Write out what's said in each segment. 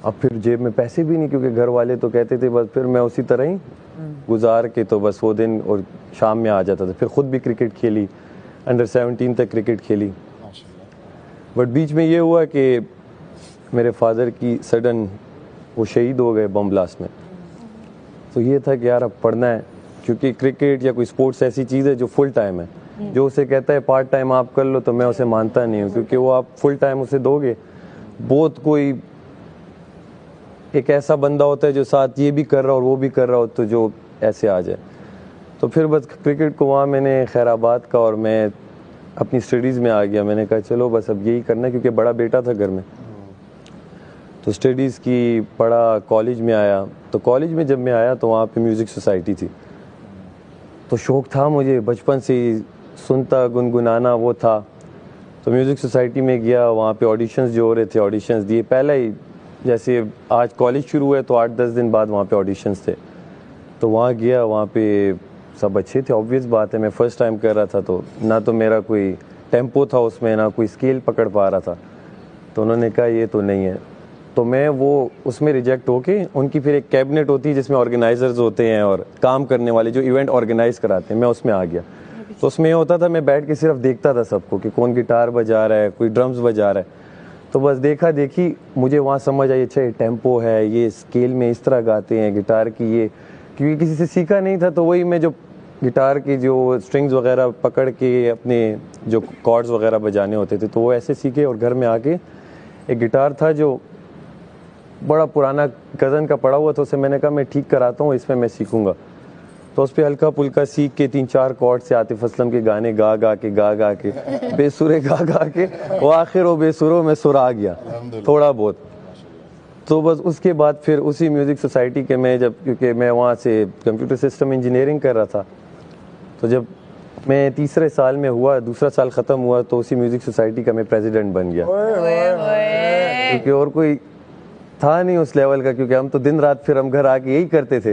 अब फिर जेब में पैसे भी नहीं, क्योंकि घर वाले तो कहते थे बस, फिर मैं उसी तरह ही गुजार के तो बस वो दिन और शाम में आ जाता था। फिर खुद भी क्रिकेट खेली, अंडर 17 तक क्रिकेट खेली। बट बीच में ये हुआ कि मेरे फादर की सडन वो शहीद हो गए बम ब्लास्ट में। तो ये था कि यार अब पढ़ना है, क्योंकि क्रिकेट या कोई स्पोर्ट्स ऐसी चीज़ है जो फुल टाइम है। जो उसे कहता है पार्ट टाइम आप कर लो, तो मैं उसे मानता नहीं हूँ, क्योंकि वो आप फुल टाइम उसे दोगे, बहुत कोई एक ऐसा बंदा होता है जो साथ ये भी कर रहा और वो भी कर रहा हो, तो जो ऐसे आ जाए। तो फिर बस क्रिकेट को वहाँ मैंने खैराबाद का, और मैं अपनी स्टडीज़ में आ गया। मैंने कहा चलो बस अब यही करना है, क्योंकि बड़ा बेटा था घर में। तो स्टडीज़ की पढ़ा, कॉलेज में आया। तो कॉलेज में जब मैं आया तो वहाँ पे म्यूज़िक सोसाइटी थी। तो शौक़ था मुझे बचपन से ही, सुनता गुनगुनाना वो था। तो म्यूज़िक सोसाइटी में गया, वहाँ पे ऑडिशंस जो हो रहे थे, ऑडिशंस दिए। पहले ही जैसे आज कॉलेज शुरू हुआ तो 8-10 दिन बाद वहाँ पे ऑडिशंस थे। तो वहाँ गया, वहाँ पे सब अच्छे थे। ऑब्वियस बात है, मैं फ़र्स्ट टाइम कर रहा था, तो ना तो मेरा कोई टेम्पो था उसमें, ना कोई स्केल पकड़ पा रहा था। तो उन्होंने कहा ये तो नहीं है। तो मैं वो उसमें रिजेक्ट होके, उनकी फिर एक कैबिनेट होती है जिसमें ऑर्गेनाइजर्स होते हैं और काम करने वाले जो इवेंट ऑर्गेनाइज कराते हैं, मैं उसमें आ गया। तो उसमें ये होता था, मैं बैठ के सिर्फ देखता था सबको कि कौन गिटार बजा रहा है, कोई ड्रम्स बजा रहा है। तो बस देखा देखी मुझे वहाँ समझ आई, अच्छा ये टेम्पो है, ये स्केल में इस तरह गाते हैं गिटार की, ये क्योंकि किसी से सीखा नहीं था। तो वही मैं जो गिटार की जो स्ट्रिंग्स वगैरह पकड़ के अपने जो कॉर्ड्स वगैरह बजाने होते थे, तो वो ऐसे सीखे। और घर में आके एक गिटार था जो बड़ा पुराना कज़न का पड़ा हुआ था, उसे मैंने कहा मैं ठीक कराता हूँ, इसमें मैं सीखूंगा। तो उस पर हल्का पुल्का सीख के 3-4 कॉर्ड से आतिफ असलम के गाने गा गा के बेसुरे गा के वो आखिर वो बेसुरों में सुर आ गया थोड़ा बहुत। तो बस उसके बाद फिर उसी म्यूज़िक सोसाइटी के मैं जब, क्योंकि मैं वहाँ से कंप्यूटर सिस्टम इंजीनियरिंग कर रहा था, तो जब मैं तीसरे साल में हुआ, दूसरा साल ख़त्म हुआ, तो उसी म्यूज़िक सोसाइटी का मैं प्रेसिडेंट बन गया। क्योंकि और कोई था नहीं उस लेवल का, क्योंकि हम तो दिन रात फिर हम घर आके यही करते थे।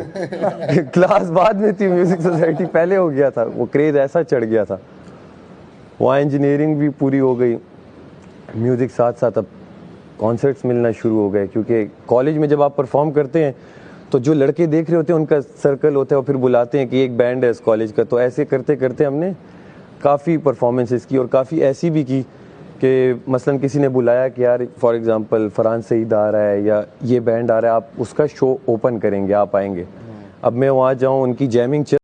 क्लास बाद में थी, म्यूज़िक सोसाइटी पहले हो गया था, वो क्रेज़ ऐसा चढ़ गया था। वहाँ इंजीनियरिंग भी पूरी हो गई, म्यूज़िक साथ साथ अब कॉन्सर्ट्स मिलना शुरू हो गए। क्योंकि कॉलेज में जब आप परफॉर्म करते हैं तो जो लड़के देख रहे होते हैं उनका सर्कल होता है, और फिर बुलाते हैं कि एक बैंड है इस कॉलेज का। तो ऐसे करते करते हमने काफ़ी परफॉर्मेंसेस की, और काफ़ी ऐसी भी की कि मसलन किसी ने बुलाया कि यार फॉर एग्जांपल फरहान सईद आ रहा है या ये बैंड आ रहा है, आप उसका शो ओपन करेंगे, आप आएंगे। अब मैं वहाँ जाऊँ, उनकी जैमिंग